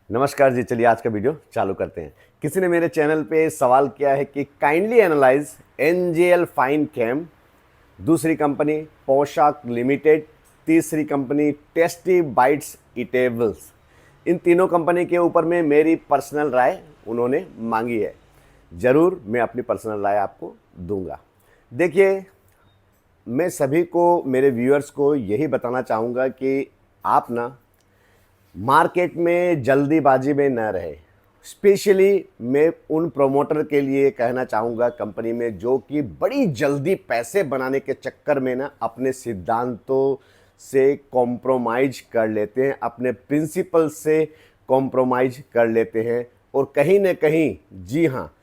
नमस्कार जी। चलिए आज का वीडियो चालू करते हैं। किसी ने मेरे चैनल पे सवाल किया है कि काइंडली एनालाइज एनजेएल फाइन कैम, दूसरी कंपनी पोशाक लिमिटेड, तीसरी कंपनी टेस्टी बाइट्स ईटेबल्स। इन तीनों कंपनी के ऊपर में मेरी पर्सनल राय उन्होंने मांगी है। ज़रूर मैं अपनी पर्सनल राय आपको दूंगा। देखिए, मैं सभी को, मेरे व्यूअर्स को यही बताना चाहूँगा कि आप ना मार्केट में जल्दीबाजी में न रहे। स्पेशली मैं उन प्रोमोटर के लिए कहना चाहूँगा कंपनी में जो कि बड़ी जल्दी पैसे बनाने के चक्कर में ना अपने सिद्धांतों से कॉम्प्रोमाइज़ कर लेते हैं, अपने प्रिंसिपल से कॉम्प्रोमाइज़ कर लेते हैं और कहीं न कहीं, जी हाँ,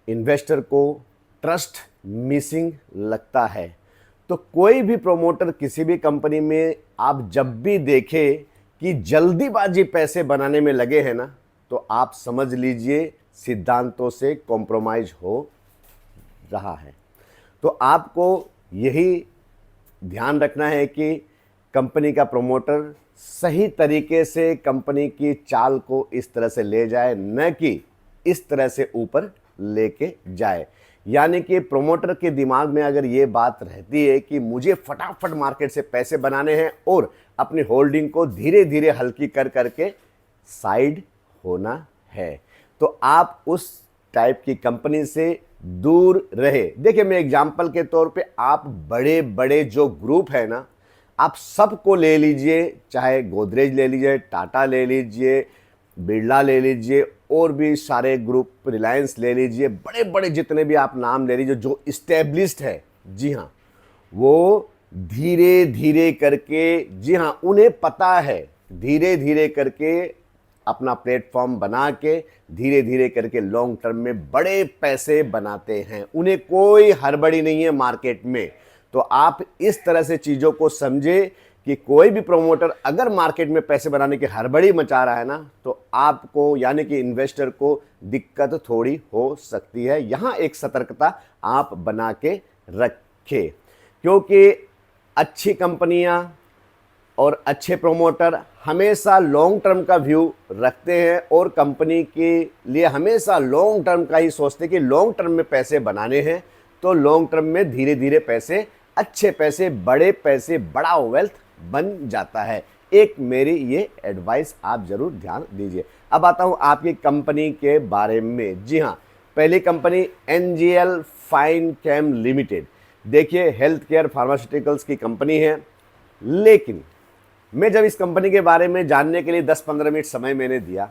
इन्वेस्टर को ट्रस्ट मिसिंग लगता है। तो कोई भी प्रोमोटर किसी भी कंपनी में आप जब भी देखें कि जल्दीबाजी पैसे बनाने में लगे हैं ना, तो आप समझ लीजिए सिद्धांतों से कॉम्प्रोमाइज हो रहा है। तो आपको यही ध्यान रखना है कि कंपनी का प्रोमोटर सही तरीके से कंपनी की चाल को इस तरह से ले जाए, न कि इस तरह से ऊपर लेके जाए। यानी कि प्रोमोटर के दिमाग में अगर ये बात रहती है कि मुझे फटाफट मार्केट से पैसे बनाने हैं और अपनी होल्डिंग को धीरे धीरे हल्की कर करके साइड होना है, तो आप उस टाइप की कंपनी से दूर रहे। देखिए, मैं एग्जांपल के तौर पे, आप बड़े बड़े जो ग्रुप है ना, आप सबको ले लीजिए, चाहे गोदरेज ले लीजिए, टाटा ले लीजिए, बिरला ले लीजिए, और भी सारे ग्रुप, रिलायंस ले लीजिए, बड़े बड़े जितने भी आप नाम ले लीजिए जो इस्टेब्लिश्ड है, जी हाँ, वो धीरे धीरे करके, जी हाँ, उन्हें पता है, धीरे धीरे करके अपना प्लेटफॉर्म बना के धीरे धीरे करके लॉन्ग टर्म में बड़े पैसे बनाते हैं। उन्हें कोई हड़बड़ी नहीं है मार्केट में। तो आप इस तरह से चीज़ों को समझे कि कोई भी प्रोमोटर अगर मार्केट में पैसे बनाने की हड़बड़ी मचा रहा है ना, तो आपको यानी कि इन्वेस्टर को दिक्कत थोड़ी हो सकती है। यहाँ एक सतर्कता आप बना के रखें, क्योंकि अच्छी कंपनियां और अच्छे प्रोमोटर हमेशा लॉन्ग टर्म का व्यू रखते हैं और कंपनी के लिए हमेशा लॉन्ग टर्म का ही सोचते हैं कि लॉन्ग टर्म में पैसे बनाने हैं, तो लॉन्ग टर्म में धीरे धीरे पैसे, अच्छे पैसे, बड़े पैसे, बड़ा वेल्थ बन जाता है। एक मेरी ये एडवाइस आप ज़रूर ध्यान दीजिए। अब आता हूँ आपकी कंपनी के बारे में। जी हाँ, पहली कंपनी एनजेएल फाइन कैम लिमिटेड। देखिए, हेल्थ केयर फार्मास्यूटिकल्स की कंपनी है, लेकिन मैं जब इस कंपनी के बारे में जानने के लिए 10-15 मिनट समय मैंने दिया,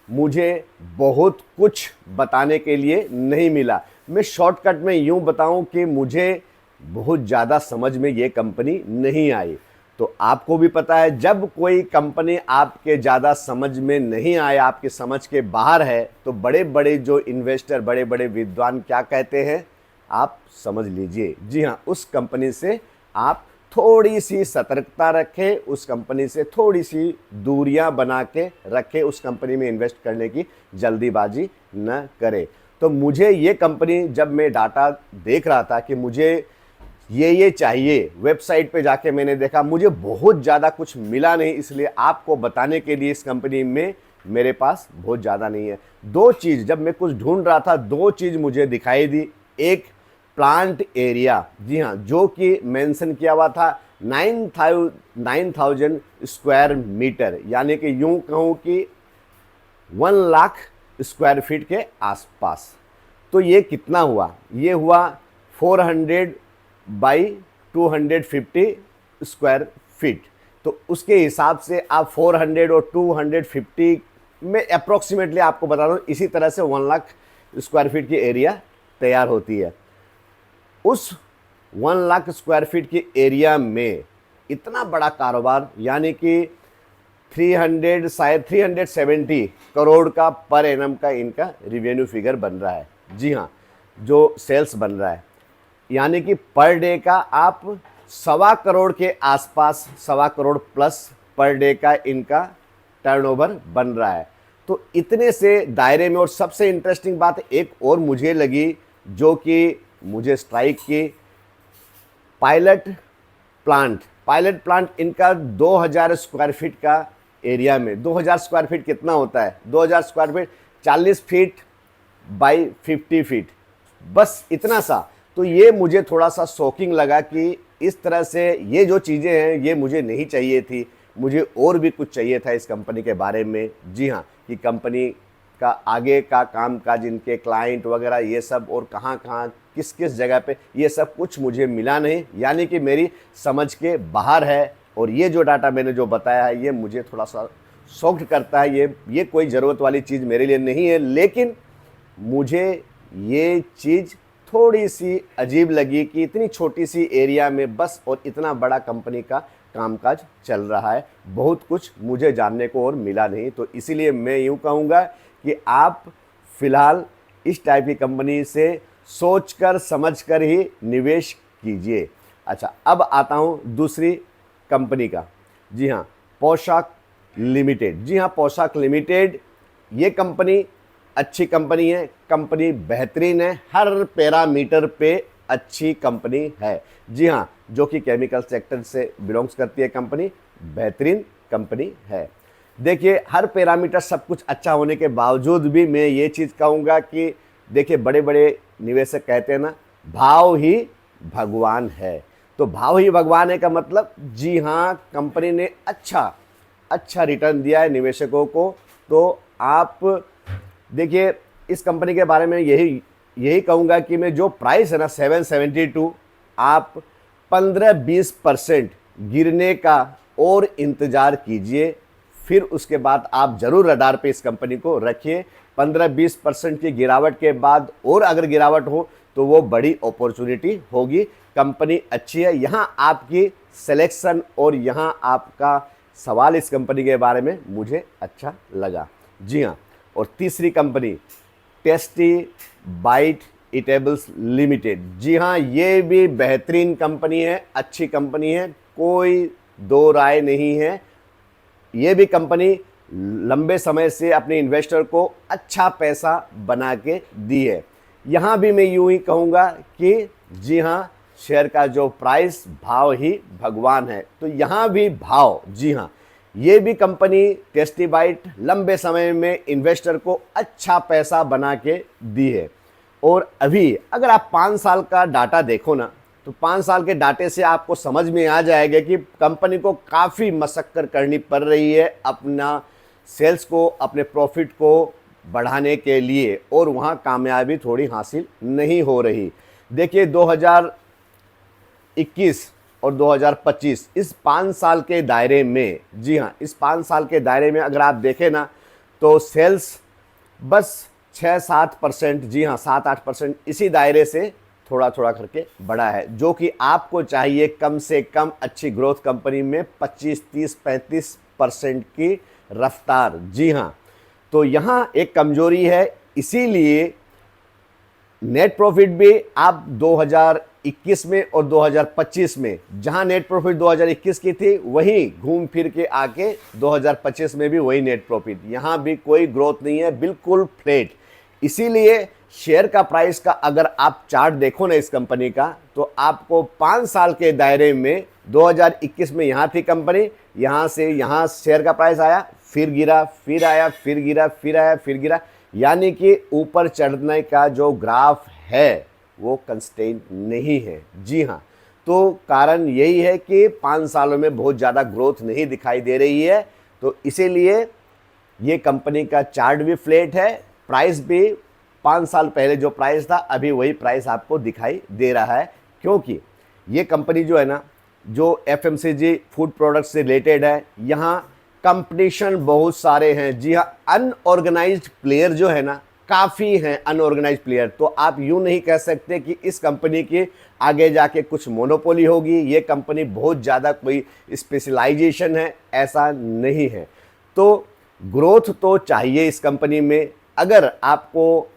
मुझे बहुत कुछ बताने के लिए नहीं मिला। मैं शॉर्टकट में यूं बताऊं कि मुझे बहुत ज़्यादा समझ में ये कंपनी नहीं आई। तो आपको भी पता है, जब कोई कंपनी आपके ज़्यादा समझ में नहीं आए, आपके समझ के बाहर है, तो बड़े बड़े जो इन्वेस्टर, बड़े बड़े विद्वान क्या कहते हैं, आप समझ लीजिए। जी हाँ, उस कंपनी से आप थोड़ी सी सतर्कता रखें, उस कंपनी से थोड़ी सी दूरियां बना के रखें, उस कंपनी में इन्वेस्ट करने की जल्दीबाजी न करें। तो मुझे ये कंपनी, जब मैं डाटा देख रहा था कि मुझे ये चाहिए, वेबसाइट पे जाके मैंने देखा, मुझे बहुत ज़्यादा कुछ मिला नहीं, इसलिए आपको बताने के लिए इस कंपनी में मेरे पास बहुत ज़्यादा नहीं है। दो चीज़, जब मैं कुछ ढूंढ रहा था, दो चीज़ मुझे दिखाई दी। एक प्लांट एरिया, जी हाँ, जो कि मेंशन किया हुआ था 9,000 स्क्वायर मीटर, यानी कि यूं कहूँ कि 1 लाख स्क्वायर फीट के आसपास। तो ये कितना हुआ? ये हुआ 400 बाई 250 स्क्वायर फीट। तो उसके हिसाब से आप 400 और 250 में अप्रोक्सीमेटली आपको बता दूं, इसी तरह से 1 लाख स्क्वायर फीट की एरिया तैयार होती है। उस 1 लाख स्क्वायर फीट की एरिया में इतना बड़ा कारोबार, यानी कि 370 करोड़ का पर एनम का इनका रिवेन्यू फिगर बन रहा है। जी हाँ, जो सेल्स बन रहा है, यानी कि पर डे का आप 1.25 करोड़ के आसपास, 1.25 करोड़ प्लस पर डे का इनका टर्नओवर बन रहा है। तो इतने से दायरे में, और सबसे इंटरेस्टिंग बात एक और मुझे लगी, जो कि मुझे स्ट्राइक की, पायलट प्लांट इनका 2000 स्क्वायर फीट का एरिया में 2000 स्क्वायर फीट कितना होता है? 2000 square feet 40 feet by 50 feet, बस इतना सा। तो ये मुझे थोड़ा सा शॉकिंग लगा कि इस तरह से ये जो चीज़ें हैं ये मुझे नहीं चाहिए थी, मुझे और भी कुछ चाहिए था इस कंपनी के बारे में। जी हाँ, कि कंपनी का आगे का कामकाज, इनके क्लाइंट वगैरह ये सब, और कहाँ कहाँ किस किस जगह पे, ये सब कुछ मुझे मिला नहीं, यानी कि मेरी समझ के बाहर है। और ये जो डाटा मैंने जो बताया है ये मुझे थोड़ा सा शॉक्ड करता है। ये कोई ज़रूरत वाली चीज़ मेरे लिए नहीं है, लेकिन मुझे ये चीज़ थोड़ी सी अजीब लगी कि इतनी छोटी सी एरिया में बस और इतना बड़ा कंपनी का कामकाज चल रहा है। बहुत कुछ मुझे जानने को और मिला नहीं। तो इसीलिए मैं यूँ कहूँगा कि आप फ़िलहाल इस टाइप की कंपनी से सोचकर समझकर ही निवेश कीजिए। अच्छा, अब आता हूँ दूसरी कंपनी का। जी हाँ, पोशाक लिमिटेड। जी हाँ, पोशाक लिमिटेड ये कंपनी अच्छी कंपनी है, कंपनी बेहतरीन है, हर पैरामीटर पे अच्छी कंपनी है। जी हाँ, जो कि केमिकल सेक्टर से बिलोंग्स करती है कंपनी, बेहतरीन कंपनी है। देखिए, हर पैरामीटर सब कुछ अच्छा होने के बावजूद भी मैं ये चीज़ कहूँगा कि देखिए, बड़े बड़े निवेशक कहते हैं ना, भाव ही भगवान है। तो भाव ही भगवान है का मतलब, जी हाँ, कंपनी ने अच्छा रिटर्न दिया है निवेशकों को। तो आप देखिए, इस कंपनी के बारे में यही कहूँगा कि मैं जो प्राइस है ना 772, आप 15-20% गिरने का और इंतज़ार कीजिए, फिर उसके बाद आप ज़रूर रडार पे इस कंपनी को रखिए। 15-20% की गिरावट के बाद और अगर गिरावट हो तो वो बड़ी अपॉर्चुनिटी होगी। कंपनी अच्छी है, यहाँ आपकी सिलेक्शन और यहाँ आपका सवाल इस कंपनी के बारे में मुझे अच्छा लगा। जी हाँ, और तीसरी company Tasty Bite Eatables Limited. जी हाँ, ये भी बेहतरीन कंपनी है, अच्छी कंपनी है, कोई दो राय नहीं है। ये भी कंपनी लंबे समय से अपने इन्वेस्टर को अच्छा पैसा बना के दी है। यहाँ भी मैं यूँ ही कहूँगा कि जी हाँ, शेयर का जो प्राइस, भाव ही भगवान है। तो यहाँ भी भाव, जी हाँ, ये भी कंपनी टेस्टी बाइट लंबे समय में इन्वेस्टर को अच्छा पैसा बना के दी है। और अभी अगर आप 5 साल का डाटा देखो ना, तो 5 साल के डाटे से आपको समझ में आ जाएगा कि कंपनी को काफ़ी मशक्कत करनी पड़ रही है अपना सेल्स को, अपने प्रॉफिट को बढ़ाने के लिए, और वहाँ कामयाबी थोड़ी हासिल नहीं हो रही। देखिए, 2021 और 2025 इस 5 साल के दायरे में, जी हाँ, इस 5 साल के दायरे में अगर आप देखें ना, तो सेल्स बस 6-7%, जी हाँ 7-8% इसी दायरे से थोड़ा थोड़ा करके बढ़ा है, जो कि आपको चाहिए कम से कम अच्छी ग्रोथ कंपनी में 25-30-35% की रफ्तार। जी हाँ, तो यहाँ एक कमजोरी है, इसीलिए नेट प्रॉफिट भी आप 2021 में और 2025 में, जहां नेट प्रॉफिट 2021 की थी वहीं घूम फिर के आके 2025 में भी वही नेट प्रॉफिट, यहां भी कोई ग्रोथ नहीं है, बिल्कुल फ्लैट। इसीलिए शेयर का प्राइस का अगर आप चार्ट देखो ना इस कंपनी का, तो आपको 5 साल के दायरे में 2021 में यहाँ थी कंपनी, यहाँ से यहाँ शेयर का प्राइस आया, फिर गिरा, फिर आया, फिर गिरा, फिर आया, फिर गिरा, यानी कि ऊपर चढ़ने का जो ग्राफ है वो कंस्टेंट नहीं है। जी हाँ, तो कारण यही है कि 5 सालों में बहुत ज़्यादा ग्रोथ नहीं दिखाई दे रही है। तो इसीलिए ये कंपनी का चार्ट भी फ्लैट है, प्राइस भी 5 साल पहले जो प्राइस था अभी वही प्राइस आपको दिखाई दे रहा है, क्योंकि ये कंपनी जो है ना, जो FMCG फूड प्रोडक्ट से रिलेटेड है, यहाँ कंपटीशन बहुत सारे हैं। जी हाँ, अनऑर्गेनाइज्ड प्लेयर जो है ना, काफ़ी हैं अनऑर्गेनाइज्ड प्लेयर। तो आप यूँ नहीं कह सकते कि इस कंपनी की आगे जाके कुछ मोनोपोली होगी, ये कंपनी बहुत ज़्यादा कोई स्पेशलाइजेशन है, ऐसा नहीं है। तो ग्रोथ तो चाहिए इस कंपनी में। अगर आपको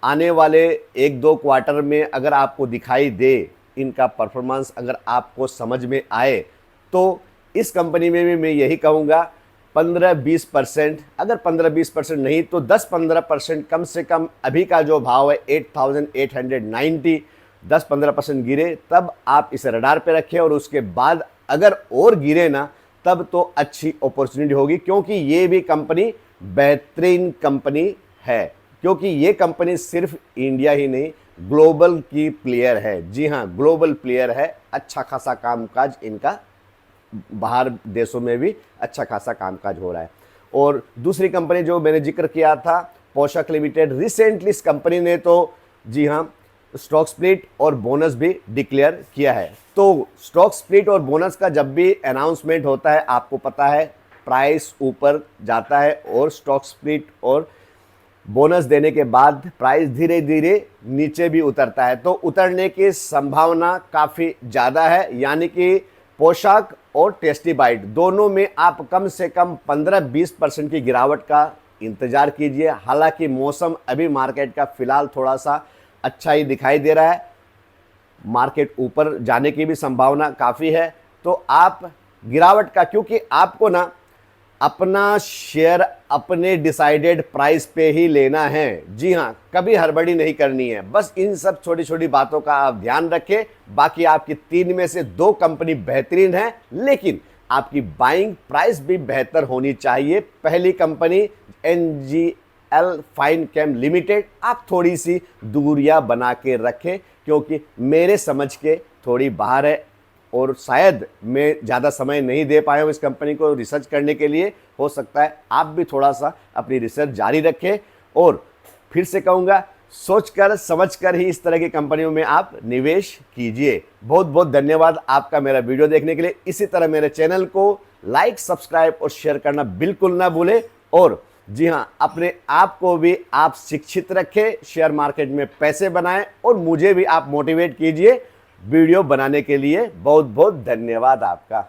आने वाले 1-2 क्वार्टर में अगर आपको दिखाई दे, इनका परफॉर्मेंस अगर आपको समझ में आए, तो इस कंपनी में भी मैं यही कहूँगा 15-20%, अगर 15-20% नहीं तो 10-15% कम से कम अभी का जो भाव है 8,890, 10-15% गिरे तब आप इसे रडार पे रखें, और उसके बाद अगर और गिरे ना तब तो अच्छी अपॉर्चुनिटी होगी, क्योंकि ये भी कंपनी बेहतरीन कंपनी है, क्योंकि ये कंपनी सिर्फ इंडिया ही नहीं ग्लोबल की प्लेयर है। जी हाँ, ग्लोबल प्लेयर है। अच्छा खासा कामकाज इनका बाहर देशों में भी अच्छा खासा कामकाज हो रहा है। और दूसरी कंपनी जो मैंने जिक्र किया था पोशाक लिमिटेड, रिसेंटली इस कंपनी ने तो जी हाँ स्टॉक स्प्लिट और बोनस भी डिक्लेयर किया है। तो स्टॉक स्प्लिट और बोनस का जब भी अनाउंसमेंट होता है, आपको पता है प्राइस ऊपर जाता है, और स्टॉक स्प्लिट और बोनस देने के बाद प्राइस धीरे धीरे नीचे भी उतरता है। तो उतरने की संभावना काफ़ी ज़्यादा है, यानी कि पोशाक और टेस्टी बाइट दोनों में आप कम से कम 15-20% की गिरावट का इंतज़ार कीजिए। हालांकि मौसम अभी मार्केट का फ़िलहाल थोड़ा सा अच्छा ही दिखाई दे रहा है, मार्केट ऊपर जाने की भी संभावना काफ़ी है। तो आप गिरावट का, क्योंकि आपको ना अपना शेयर अपने डिसाइडेड प्राइस पे ही लेना है। जी हाँ, कभी हड़बड़ी नहीं करनी है। बस इन सब छोटी छोटी बातों का आप ध्यान रखें। बाकी आपकी 3 में से 2 कंपनी बेहतरीन है, लेकिन आपकी बाइंग प्राइस भी बेहतर होनी चाहिए। पहली कंपनी NGL फाइन केम लिमिटेड, आप थोड़ी सी दूरियां बना के रखें, क्योंकि मेरे समझ के थोड़ी बाहर है और शायद मैं ज़्यादा समय नहीं दे पाया हूँ इस कंपनी को रिसर्च करने के लिए। हो सकता है आप भी थोड़ा सा अपनी रिसर्च जारी रखें, और फिर से कहूँगा सोचकर समझकर ही इस तरह की कंपनियों में आप निवेश कीजिए। बहुत बहुत धन्यवाद आपका मेरा वीडियो देखने के लिए। इसी तरह मेरे चैनल को लाइक, सब्सक्राइब और शेयर करना बिल्कुल ना भूलें। और जी हाँ, अपने आप को भी आप शिक्षित रखें, शेयर मार्केट में पैसे बनाएं, और मुझे भी आप मोटिवेट कीजिए वीडियो बनाने के लिए। बहुत बहुत धन्यवाद आपका।